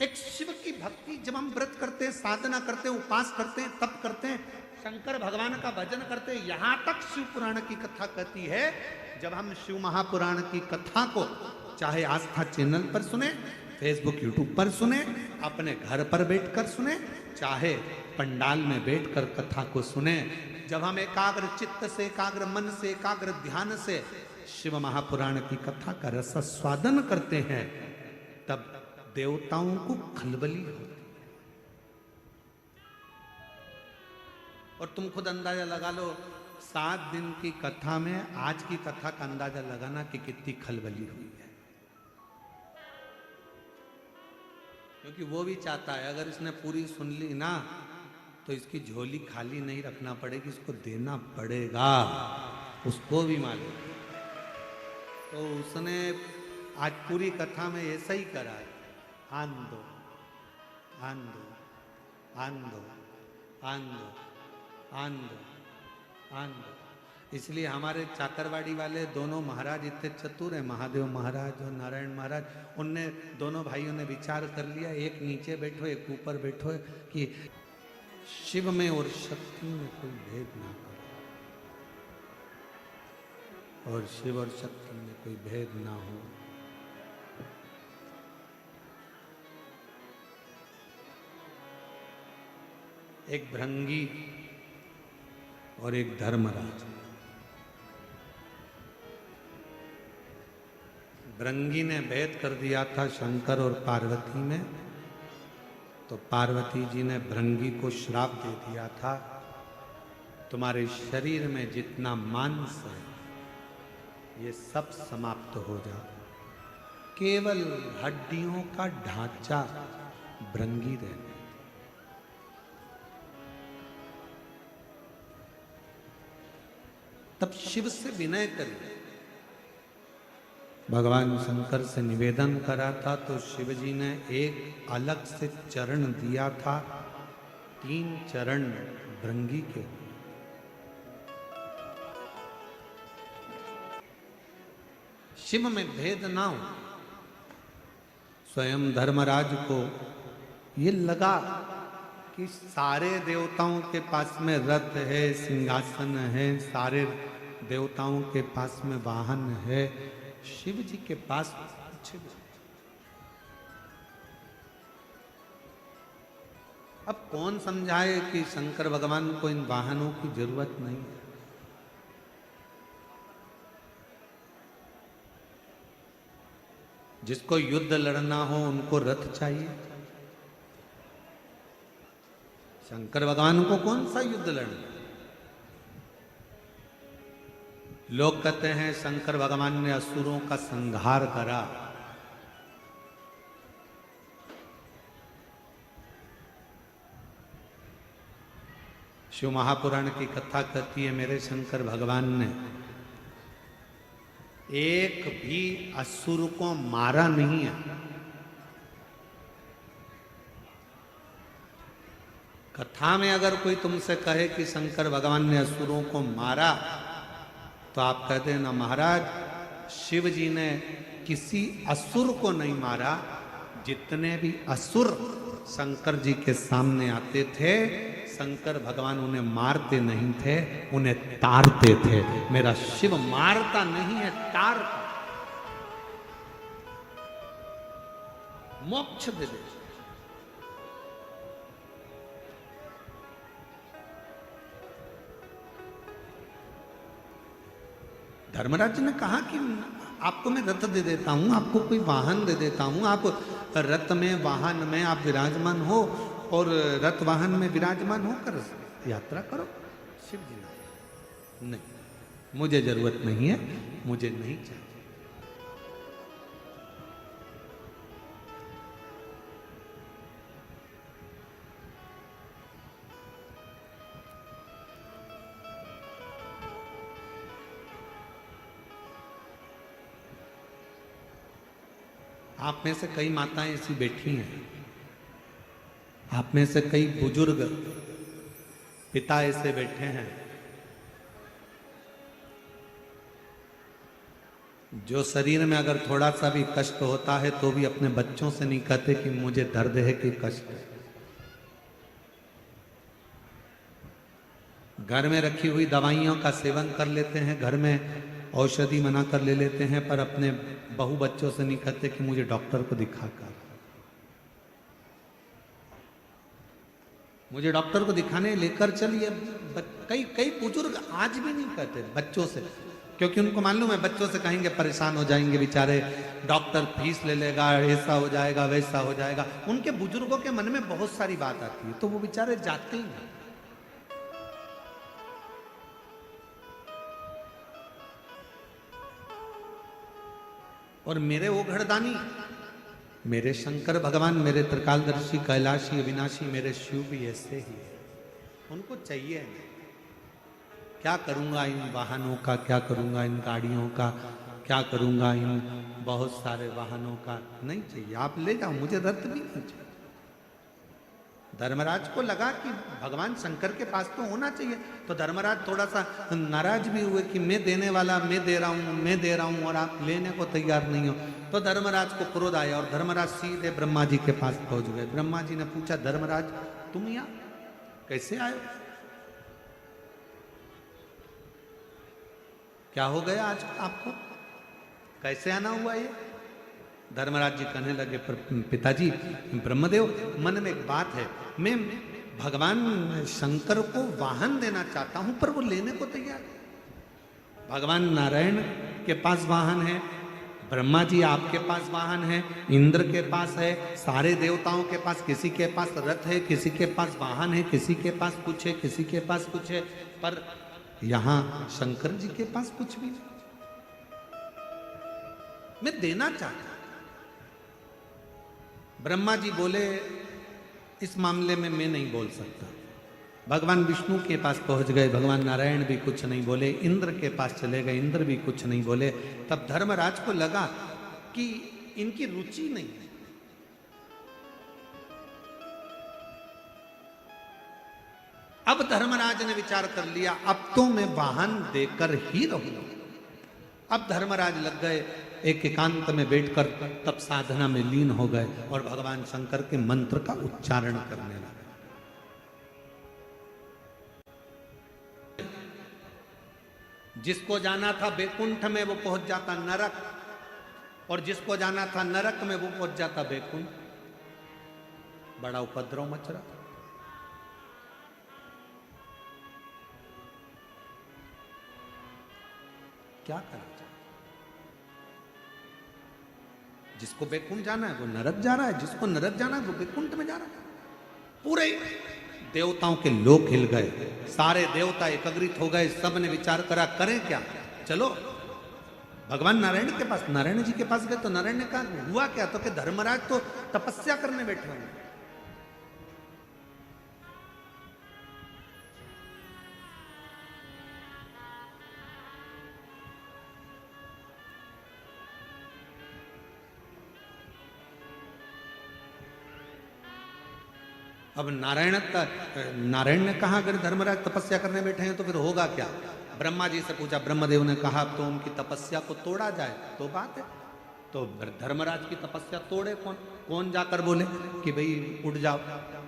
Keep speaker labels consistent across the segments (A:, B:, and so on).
A: एक शिव की भक्ति, जब हम व्रत करते हैं, साधना करते हैं, उपास करते हैं, तप करते हैं, शंकर भगवान का भजन करते हैं, यहां तक शिव पुराण की कथा कहती है। जब हम शिव महापुराण की कथा को चाहे आस्था चैनल पर सुने, फेसबुक यूट्यूब पर सुने, अपने घर पर बैठकर सुने, चाहे पंडाल में बैठकर कथा को सुने, जब हम एकाग्र चित्त से, एकाग्र मन से, एकाग्र ध्यान से शिव महापुराण की कथा का रसास्वादन करते हैं, तब देवताओं को खलबली होती है। और तुम खुद अंदाजा लगा लो, 7 दिन की कथा में आज की कथा का अंदाजा लगाना कि कितनी खलबली हुई है। क्योंकि वो भी चाहता है अगर इसने पूरी सुन ली ना, तो इसकी झोली खाली नहीं रखना पड़ेगी, इसको देना पड़ेगा, उसको भी मालूम। तो उसने आज पूरी कथा में ऐसा ही करा है, आन दो, आन दो, आन दो, आन दो, आन दो, आन दो। इसलिए हमारे चाकरवाड़ी वाले दोनों महाराज इतने चतुर हैं, महादेव महाराज और नारायण महाराज, उनने दोनों भाइयों ने विचार कर लिया, एक नीचे बैठो एक ऊपर बैठो, कि शिव में और शक्ति में कोई भेद ना करो, और शिव और शक्ति में कोई भेद ना हो। एक भृंगी और एक धर्मराज। भृंगी ने भेद कर दिया था शंकर और पार्वती में, तो पार्वती जी ने भृंगी को श्राप दे दिया था, तुम्हारे शरीर में जितना मांस है ये सब समाप्त हो जाए, केवल हड्डियों का ढांचा भृंगी रहने। तब शिव से विनय करिए, भगवान शंकर से निवेदन करा था, तो शिव जी ने एक अलग से चरण दिया था, 3 चरण भृंगी के। शिव में भेद ना हो। स्वयं धर्मराज को ये लगा कि सारे देवताओं के पास में रथ है, सिंहासन है, सारे देवताओं के पास में वाहन है, शिव जी के पास कुछ भी। अब कौन समझाए कि शंकर भगवान को इन वाहनों की जरूरत नहीं है। जिसको युद्ध लड़ना हो उनको रथ चाहिए, शंकर भगवान को कौन सा युद्ध लड़ना। लोग कहते हैं शंकर भगवान ने असुरों का संहार करा, शिव महापुराण की कथा कहती है मेरे शंकर भगवान ने एक भी असुर को मारा नहीं है। कथा में अगर कोई तुमसे कहे कि शंकर भगवान ने असुरों को मारा, तो आप कह देना महाराज शिव जी ने किसी असुर को नहीं मारा, जितने भी असुर शंकर जी के सामने आते थे, शंकर भगवान उन्हें मारते नहीं थे, उन्हें तारते थे। मेरा शिव मारता नहीं है, तारता, मोक्ष दे दे। धर्मराज ने कहा कि आपको मैं रथ दे देता हूं, आपको कोई वाहन दे देता हूं, आप रथ में वाहन में आप विराजमान हो और रथ वाहन में विराजमान होकर यात्रा करो। शिव जी नहीं, मुझे जरूरत नहीं है, मुझे नहीं चाहिए। आप में से कई माताएं ऐसी बैठी हैं, आप में से कई बुजुर्ग पिता ऐसे बैठे हैं जो शरीर में अगर थोड़ा सा भी कष्ट होता है तो भी अपने बच्चों से नहीं कहते कि मुझे दर्द है कि कष्ट है। घर में रखी हुई दवाइयों का सेवन कर लेते हैं, घर में औषधि मना कर ले लेते हैं, पर अपने बहू बच्चों से नहीं कहते कि मुझे डॉक्टर को दिखाकर, मुझे डॉक्टर को दिखाने लेकर चलिए। कई कई बुजुर्ग आज भी नहीं कहते बच्चों से, क्योंकि उनको मालूम है बच्चों से कहेंगे परेशान हो जाएंगे बेचारे, डॉक्टर फीस ले लेगा, ऐसा हो जाएगा वैसा हो जाएगा। उनके बुजुर्गों के मन में बहुत सारी बात आती है, तो वो बेचारे जाते ही नहीं। और मेरे वो घड़दानी, मेरे शंकर भगवान, मेरे त्रिकालदर्शी, कैलाशी, अविनाशी, मेरे शिव भी ऐसे ही है। उनको चाहिए क्या करूंगा इन वाहनों का, क्या करूंगा इन गाड़ियों का, क्या करूंगा इन बहुत सारे वाहनों का, नहीं चाहिए। आप ले जाओ, मुझे रत्न भी नहीं चाहिए। धर्मराज को लगा कि भगवान शंकर के पास तो होना चाहिए, तो धर्मराज थोड़ा सा नाराज भी हुए कि मैं देने वाला, मैं दे रहा हूं, मैं दे रहा हूं और आप लेने को तैयार नहीं हो। तो धर्मराज को क्रोध आया और धर्मराज सीधे ब्रह्मा जी के पास पहुंच गए। ब्रह्मा जी ने पूछा, धर्मराज तुम यहाँ कैसे आए, क्या हो गया आज आपको, कैसे आना हुआ ये? धर्मराज जी कहने लगे, पिताजी ब्रह्मदेव, मन में एक बात है, मैं भगवान शंकर को वाहन देना चाहता हूं पर वो लेने को तैयार है। भगवान नारायण के पास वाहन है, ब्रह्मा जी आपके पास वाहन है, इंद्र के पास है, सारे देवताओं के पास, किसी के पास रथ है, किसी के पास वाहन है, किसी के पास कुछ है, किसी के पास कुछ है, पर यहां शंकर जी के पास कुछ भी नहीं। मैं देना चाहता। ब्रह्मा जी बोले, इस मामले में मैं नहीं बोल सकता। भगवान विष्णु के पास पहुंच गए, भगवान नारायण भी कुछ नहीं बोले, इंद्र के पास चले गए, इंद्र भी कुछ नहीं बोले। तब धर्मराज को लगा कि इनकी रुचि नहीं है। अब धर्मराज ने विचार कर लिया, अब तो मैं वाहन देकर ही रहूंगा। अब धर्मराज लग गए, एक एकांत में बैठकर तप साधना में लीन हो गए और भगवान शंकर के मंत्र का उच्चारण करने लगे। जिसको जाना था बैकुंठ में वो पहुंच जाता नरक, और जिसको जाना था नरक में वो पहुंच जाता बैकुंठ। बड़ा उपद्रव मच रहा। क्या करा जाए? जिसको बैकुंठ जाना है वो नरक जा रहा है, जिसको नरक जाना है वो बैकुंठ में जा रहा है। पूरे देवताओं के लोक हिल गए, सारे देवता एकत्रित हो गए, सब ने विचार करा करें क्या। चलो भगवान नारायण के पास, नारायण जी के पास गए तो नारायण ने कहा हुआ क्या, तो कि धर्मराज तो तपस्या करने बैठे होंगे। अब नारायण ने कहा अगर धर्मराज तपस्या करने बैठे हैं तो फिर होगा क्या। ब्रह्मा जी से पूछा, ब्रह्मदेव ने कहा अब तो उनकी तपस्या को तोड़ा जाए तो बात है। तो धर्मराज की तपस्या तोड़े कौन, कौन जाकर बोले कि भाई उठ जाओ।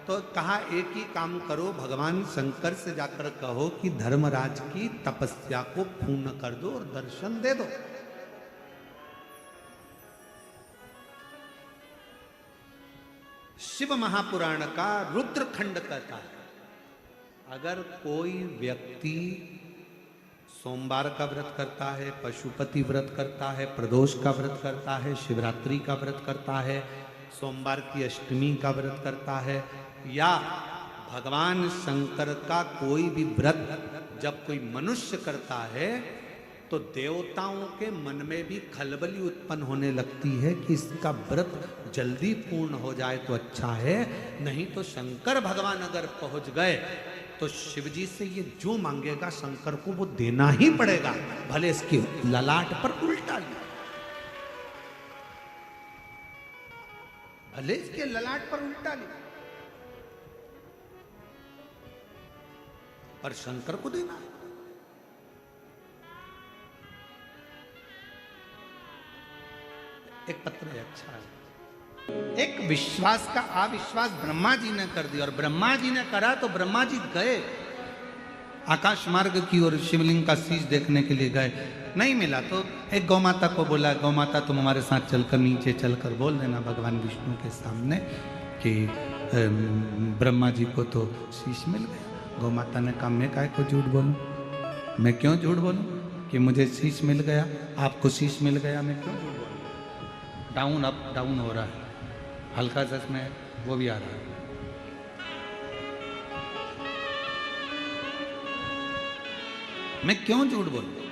A: तो कहा एक ही काम करो, भगवान शंकर से जाकर कहो कि धर्मराज की तपस्या को पूर्ण कर दो और दर्शन दे दो। शिव महापुराण का रुद्रखंड कहता है, अगर कोई व्यक्ति सोमवार का व्रत करता है, पशुपति व्रत करता है, प्रदोष का व्रत करता है, शिवरात्रि का व्रत करता है, सोमवार की अष्टमी का व्रत करता है, या भगवान शंकर का कोई भी व्रत जब कोई मनुष्य करता है तो देवताओं के मन में भी खलबली उत्पन्न होने लगती है कि इसका व्रत जल्दी पूर्ण हो जाए तो अच्छा है, नहीं तो शंकर भगवान अगर पहुंच गए तो शिव जी से ये जो मांगेगा शंकर को वो देना ही पड़ेगा, भले इसकी ललाट पर उल्टा ले, भले इसके ललाट पर उल्टा ले, पर शंकर को देना है। एक पत्र है, अच्छा है। एक विश्वास का अविश्वास ब्रह्मा जी ने कर दिया, और ब्रह्मा जी ने करा तो ब्रह्मा जी गए आकाश मार्ग की ओर, शिवलिंग का शीश देखने के लिए गए, नहीं मिला तो एक गौ माता को बोला, गौ माता तुम हमारे साथ चलकर नीचे चलकर बोल देना भगवान विष्णु के सामने कि ब्रह्मा जी को तो शीश मिल गया। गौ माता ने कहा मैं काहे को झूठ बोलूं, मैं क्यों झूठ बोलूं कि मुझे शीश मिल गया, आपको शीश मिल गया, मैं क्यों झूठ बोलूं। डाउन अप डाउन हो रहा है, हल्का सा इसमें वो भी आ रहा है। मैं क्यों झूठ बोलूं।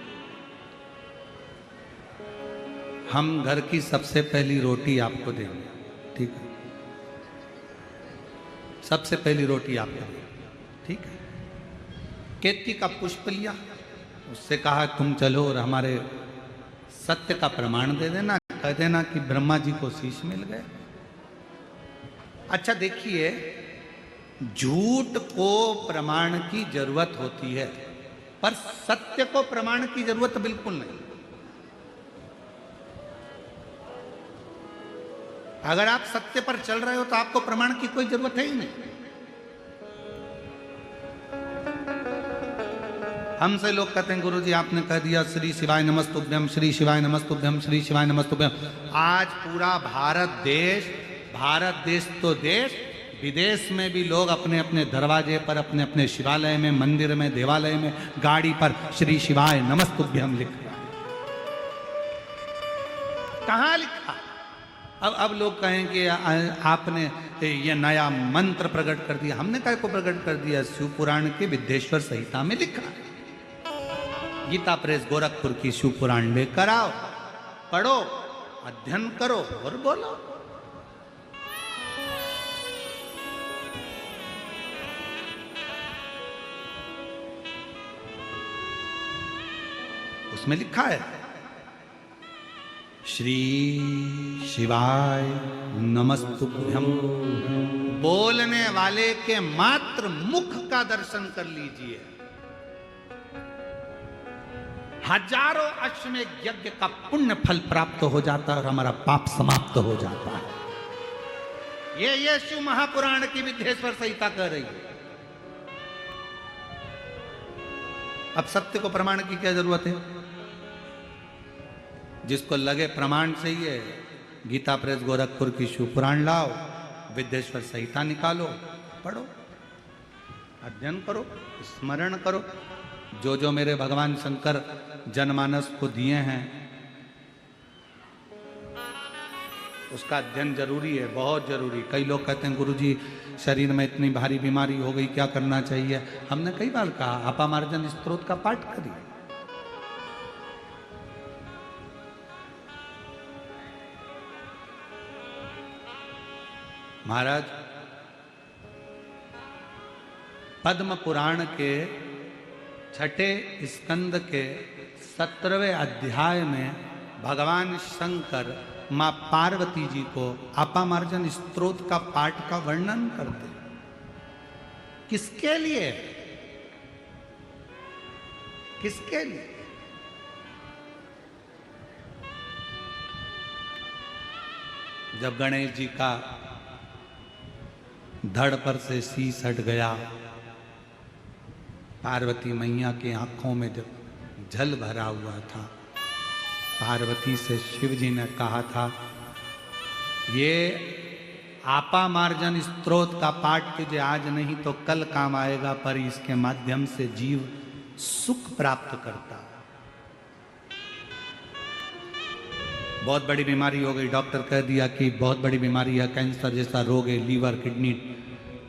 A: हम घर की सबसे पहली रोटी आपको देंगे, ठीक है, सबसे पहली रोटी आपको देंगे, ठीक है। केतकी का पुष्प लिया, उससे कहा तुम चलो और हमारे सत्य का प्रमाण दे देना, कह देना कि ब्रह्मा जी को शीश मिल गए। अच्छा देखिए, झूठ को प्रमाण की जरूरत होती है, पर सत्य को प्रमाण की जरूरत बिल्कुल नहीं। अगर आप सत्य पर चल रहे हो तो आपको प्रमाण की कोई जरूरत है ही नहीं। हमसे लोग कहते हैं गुरुजी आपने कह दिया श्री शिवाय नमस्तुभ्यम, श्री शिवाय नमस्तुभ्यम, श्री शिवाय नमस्तुभ्यम। आज पूरा भारत देश तो देश, विदेश में भी लोग अपने अपने दरवाजे पर, अपने अपने शिवालय में, मंदिर में, देवालय में, गाड़ी पर श्री शिवाय नमस्तुभ्यम लिख रहा है। कहां लिखा? अब लोग कहें कि आपने ये नया मंत्र प्रकट कर दिया। हमने काय को प्रकट कर दिया? शिव पुराण के विद्येश्वर संहिता में लिखा है। गीता प्रेस गोरखपुर की शिव पुराण लेकर आओ, पढ़ो, अध्ययन करो और बोलो। उसमें लिखा है श्री शिवाय नमस्तुभ्यम। बोलने वाले के मात्र मुख का दर्शन कर लीजिए, हजारों अश्वमेध यज्ञ का पुण्य फल प्राप्त हो जाता है और हमारा पाप समाप्त हो जाता है। ये शिव महापुराण की विद्येश्वर संहिता कह रही है। अब सत्य को प्रमाण की क्या जरूरत है? जिसको लगे प्रमाण चाहिए, गीता प्रेस गोरखपुर की शिव पुराण लाओ, विद्येश्वर संहिता निकालो, पढ़ो, अध्ययन करो, स्मरण करो। जो जो मेरे भगवान शंकर जनमानस को दिए हैं उसका अध्ययन जरूरी है, बहुत जरूरी। कई लोग कहते हैं गुरुजी शरीर में इतनी भारी बीमारी हो गई, क्या करना चाहिए? हमने कई बार कहा अपामार्जन स्तोत्र का पाठ करिए। महाराज पद्म पुराण के छठे स्कंद के 17वें अध्याय में भगवान शंकर मां पार्वती जी को अपामार्जन स्तोत्र का पाठ का वर्णन करते। किसके लिए? किसके लिए? जब गणेश जी का धड़ पर से शीश हट गया, पार्वती मैया की आंखों में जब जल भरा हुआ था, पार्वती से शिव जी ने कहा था ये आपामार्जन स्तोत्र का पाठ तुझे आज नहीं तो कल काम आएगा, पर इसके माध्यम से जीव सुख प्राप्त करता। बहुत बड़ी बीमारी हो गई, डॉक्टर कह दिया कि बहुत बड़ी बीमारी है, कैंसर जैसा रोग है, लीवर किडनी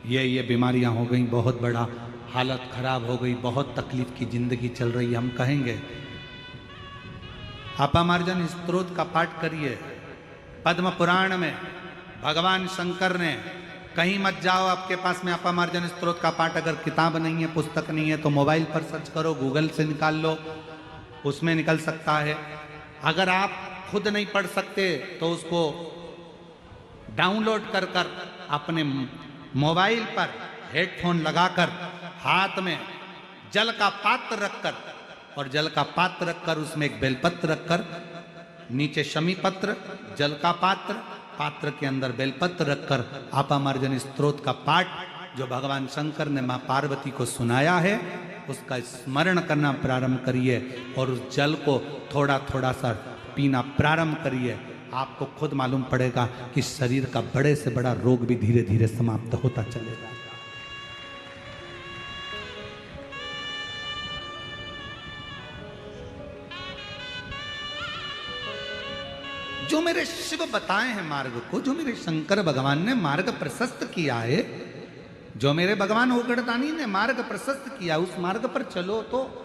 A: ये बीमारियां हो गई, बहुत बड़ा हालत खराब हो गई, बहुत तकलीफ की जिंदगी चल रही है। हम कहेंगे अपामार्जन स्तोत्र का पाठ करिए। पद्म पुराण में भगवान शंकर ने, कहीं मत जाओ, आपके पास में अपामार्जन स्तोत्र का पाठ अगर किताब नहीं है, पुस्तक नहीं है तो मोबाइल पर सर्च करो, गूगल से निकाल लो, उसमें निकल सकता है। अगर आप खुद नहीं पढ़ सकते तो उसको डाउनलोड कर कर अपने मोबाइल पर हेडफोन लगाकर हाथ में जल का पात्र रखकर, और जल का पात्र रखकर उसमें एक बेलपत्र रखकर नीचे शमी पत्र, जल का पात्र, पात्र के अंदर बेलपत्र रखकर आपामार्जनी स्तोत्र का पाठ जो भगवान शंकर ने मां पार्वती को सुनाया है उसका स्मरण करना प्रारंभ करिए और उस जल को थोड़ा थोड़ा सा पीना प्रारंभ करिए। आपको खुद मालूम पड़ेगा कि शरीर का बड़े से बड़ा रोग भी धीरे धीरे समाप्त होता चलेगा। जो मेरे शिव बताए हैं मार्ग को, जो मेरे शंकर भगवान ने मार्ग प्रशस्त किया है, जो मेरे भगवान ओगड़दानी ने मार्ग प्रशस्त किया, उस मार्ग पर चलो तो